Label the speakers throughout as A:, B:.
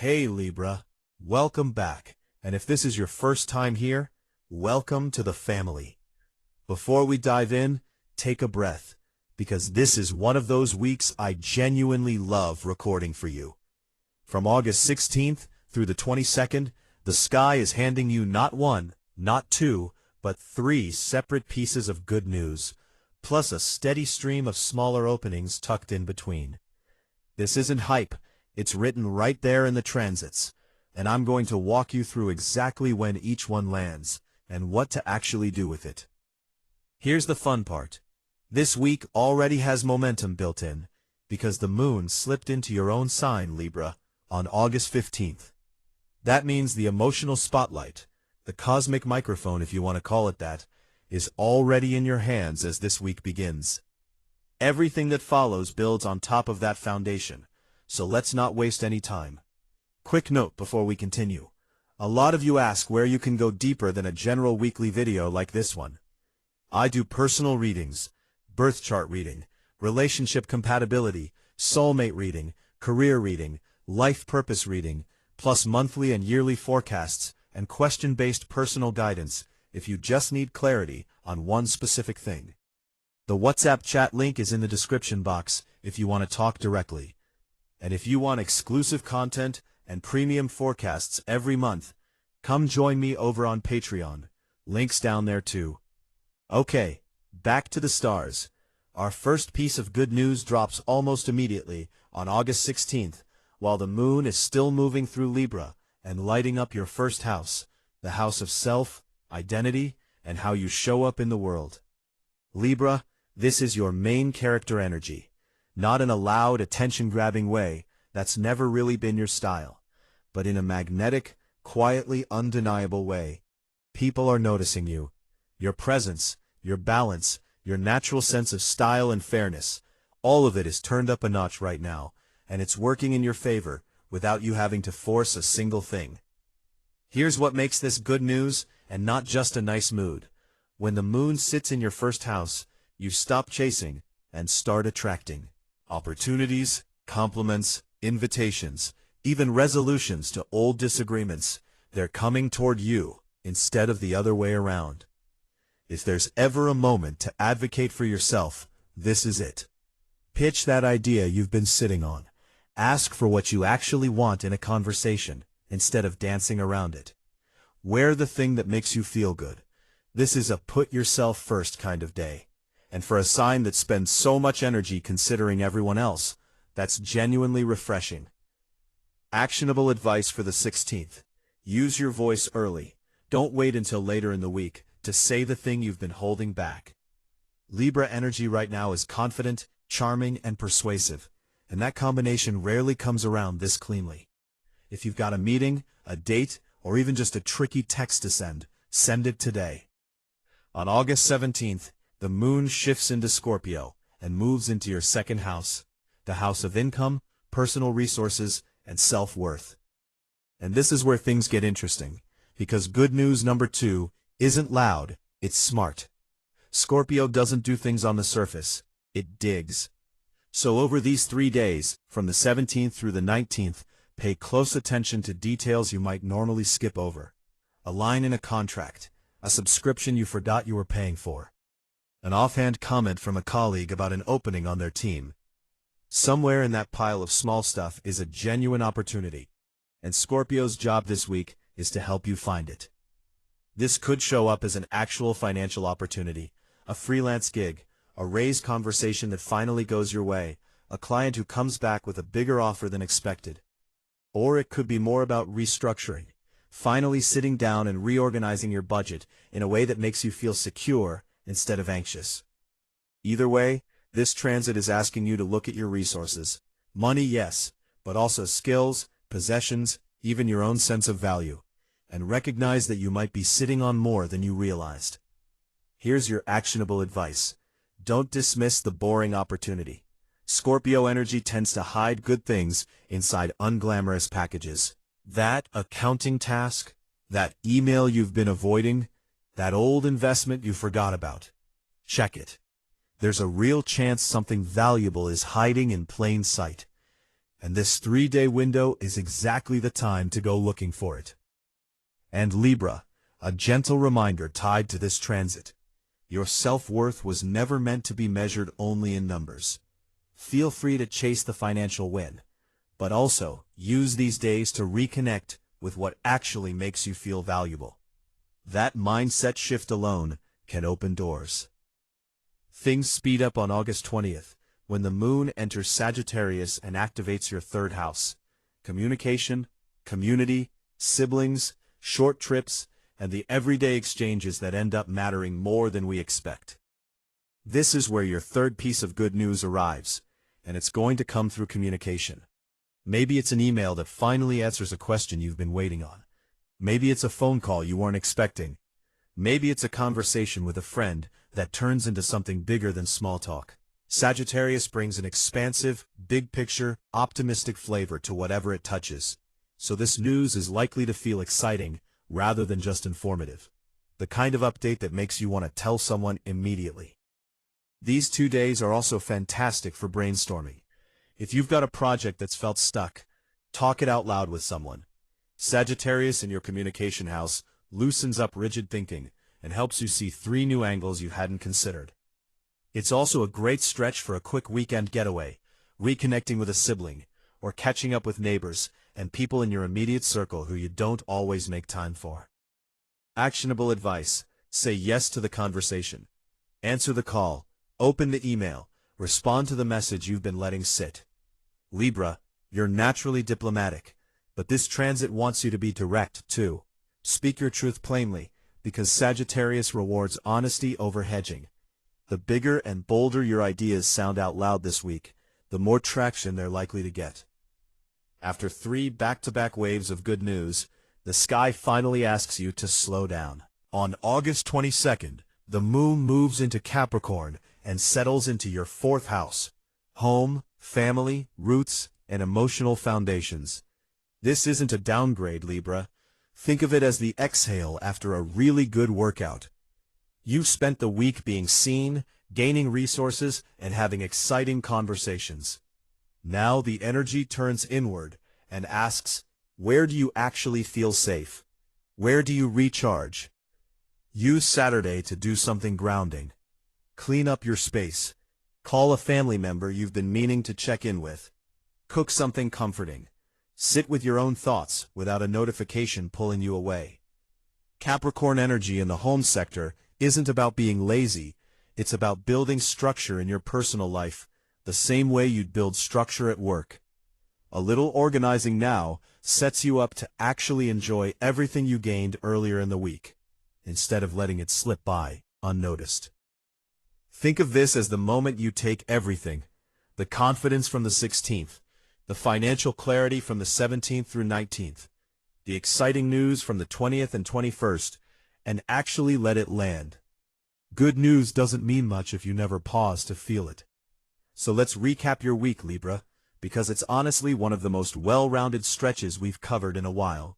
A: Hey Libra, welcome back, and if this is your first time here, welcome to the family. Before we dive in, take a breath, because this is one of those weeks I genuinely love recording for you. From August 16th through the 22nd, the sky is handing you not one, not two, but three separate pieces of good news, plus a steady stream of smaller openings tucked in between. This isn't hype. It's written right there in the transits, and I'm going to walk you through exactly when each one lands, and what to actually do with it. Here's the fun part. This week already has momentum built in, because the moon slipped into your own sign, Libra, on August 15th. That means the emotional spotlight, the cosmic microphone if you want to call it that, is already in your hands as this week begins. Everything that follows builds on top of that foundation. So let's not waste any time. Quick note before we continue. A lot of you ask where you can go deeper than a general weekly video like this one. I do personal readings, birth chart reading, relationship compatibility, soulmate reading, career reading, life purpose reading, plus monthly and yearly forecasts and question-based personal guidance if you just need clarity on one specific thing. The WhatsApp chat link is in the description box if you want to talk directly. And if you want exclusive content and premium forecasts every month, come join me over on Patreon. Links down there too. Okay, back to the stars. Our first piece of good news drops almost immediately on August 16th, while the moon is still moving through Libra and lighting up your first house, the house of self, identity, and how you show up in the world. Libra, this is your main character energy. Not in a loud, attention-grabbing way, that's never really been your style, but in a magnetic, quietly undeniable way. People are noticing you. Your presence, your balance, your natural sense of style and fairness, all of it is turned up a notch right now, and it's working in your favor without you having to force a single thing. Here's what makes this good news and not just a nice mood. When the moon sits in your first house, you stop chasing and start attracting. Opportunities, compliments, invitations, even resolutions to old disagreements, they're coming toward you instead of the other way around. If there's ever a moment to advocate for yourself, this is it. Pitch that idea you've been sitting on. Ask for what you actually want in a conversation instead of dancing around it. Wear the thing that makes you feel good. This is a put yourself first kind of day. And for a sign that spends so much energy considering everyone else, that's genuinely refreshing. Actionable advice for the 16th. Use your voice early. Don't wait until later in the week to say the thing you've been holding back. Libra energy right now is confident, charming, and persuasive, and that combination rarely comes around this cleanly. If you've got a meeting, a date, or even just a tricky text to send it today. On August 17th, the moon shifts into Scorpio and moves into your second house, the house of income, personal resources, and self-worth. And this is where things get interesting, because good news number 2 isn't loud, it's smart. Scorpio doesn't do things on the surface, it digs. So over these 3 days, from the 17th through the 19th, pay close attention to details you might normally skip over. A line in a contract, a subscription you forgot you were paying for. An offhand comment from a colleague about an opening on their team. Somewhere in that pile of small stuff is a genuine opportunity, and Scorpio's job this week is to help you find it. This could show up as an actual financial opportunity, a freelance gig, a raise conversation that finally goes your way, a client who comes back with a bigger offer than expected. Or it could be more about restructuring, finally sitting down and reorganizing your budget in a way that makes you feel secure instead of anxious. Either way, this transit is asking you to look at your resources. Money, yes, but also skills, possessions, even your own sense of value, and recognize that you might be sitting on more than you realized. Here's your actionable advice. Don't dismiss the boring opportunity. Scorpio energy tends to hide good things inside unglamorous packages. That accounting task, that email you've been avoiding, that old investment you forgot about. Check it. There's a real chance something valuable is hiding in plain sight. and this 3-day window is exactly the time to go looking for it. And Libra, a gentle reminder tied to this transit. Your self-worth was never meant to be measured only in numbers. Feel free to chase the financial win, but also use these days to reconnect with what actually makes you feel valuable. That mindset shift alone can open doors. Things speed up on August 20th, when the moon enters Sagittarius and activates your third house. Communication, community, siblings, short trips, and the everyday exchanges that end up mattering more than we expect. This is where your third piece of good news arrives, and it's going to come through communication. Maybe it's an email that finally answers a question you've been waiting on. Maybe it's a phone call you weren't expecting. Maybe it's a conversation with a friend that turns into something bigger than small talk. Sagittarius brings an expansive, big-picture, optimistic flavor to whatever it touches, so this news is likely to feel exciting rather than just informative. The kind of update that makes you want to tell someone immediately. These 2 days are also fantastic for brainstorming. If you've got a project that's felt stuck, talk it out loud with someone. Sagittarius in your communication house loosens up rigid thinking and helps you see 3 new angles you hadn't considered. It's also a great stretch for a quick weekend getaway, reconnecting with a sibling, or catching up with neighbors and people in your immediate circle who you don't always make time for. Actionable advice: say yes to the conversation. Answer the call, open the email, respond to the message you've been letting sit. Libra, you're naturally diplomatic, but this transit wants you to be direct, too. Speak your truth plainly, because Sagittarius rewards honesty over hedging. The bigger and bolder your ideas sound out loud this week, the more traction they're likely to get. After 3 back-to-back waves of good news, the sky finally asks you to slow down. On August 22nd, the moon moves into Capricorn and settles into your 4th house: home, family, roots, and emotional foundations. This isn't a downgrade, Libra. Think of it as the exhale after a really good workout. You've spent the week being seen, gaining resources, and having exciting conversations. Now the energy turns inward and asks, where do you actually feel safe? Where do you recharge? Use Saturday to do something grounding. Clean up your space. Call a family member you've been meaning to check in with. Cook something comforting. Sit with your own thoughts without a notification pulling you away. Capricorn energy in the home sector isn't about being lazy, it's about building structure in your personal life, the same way you'd build structure at work. A little organizing now sets you up to actually enjoy everything you gained earlier in the week, instead of letting it slip by unnoticed. Think of this as the moment you take everything: the confidence from the 16th, the financial clarity from the 17th through 19th, the exciting news from the 20th and 21st, and actually let it land. Good news doesn't mean much if you never pause to feel it. So let's recap your week, Libra, because it's honestly one of the most well-rounded stretches we've covered in a while.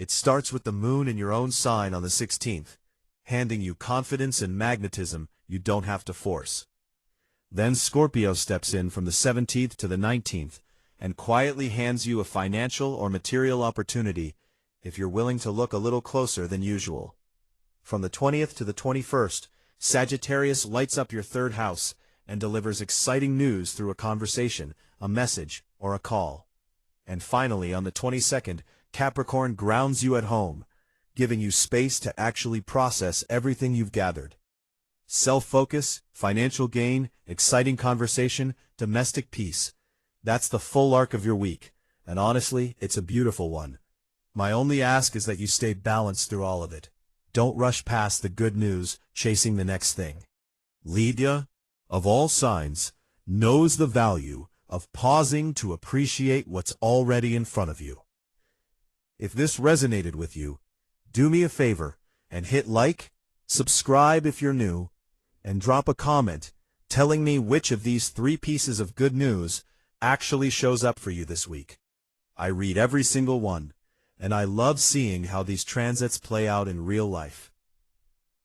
A: It starts with the moon in your own sign on the 16th, handing you confidence and magnetism you don't have to force. Then Scorpio steps in from the 17th to the 19th and quietly hands you a financial or material opportunity if you're willing to look a little closer than usual. From the 20th to the 21st, Sagittarius lights up your 3rd house and delivers exciting news through a conversation, a message, or a call. And finally, on the 22nd, Capricorn grounds you at home, giving you space to actually process everything you've gathered. Self-focus, financial gain, exciting conversation, domestic peace. That's the full arc of your week, and honestly, it's a beautiful one. My only ask is that you stay balanced through all of it. Don't rush past the good news, chasing the next thing. Libra, of all signs, knows the value of pausing to appreciate what's already in front of you. If this resonated with you, do me a favor and hit like, subscribe if you're new, and drop a comment telling me which of these 3 pieces of good news actually shows up for you this week. I read every single one, and I love seeing how these transits play out in real life.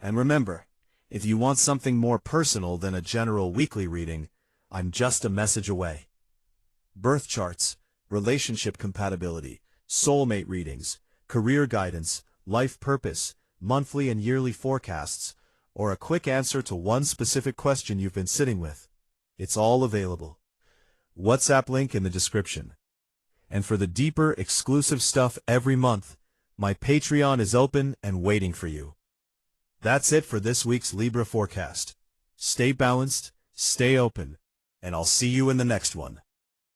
A: And remember, if you want something more personal than a general weekly reading, I'm just a message away. Birth charts, relationship compatibility, soulmate readings, career guidance, life purpose, monthly and yearly forecasts, or a quick answer to one specific question you've been sitting with. It's all available. WhatsApp link in the description. And for the deeper, exclusive stuff every month, my Patreon is open and waiting for you. That's it for this week's Libra forecast. Stay balanced, stay open, and I'll see you in the next one.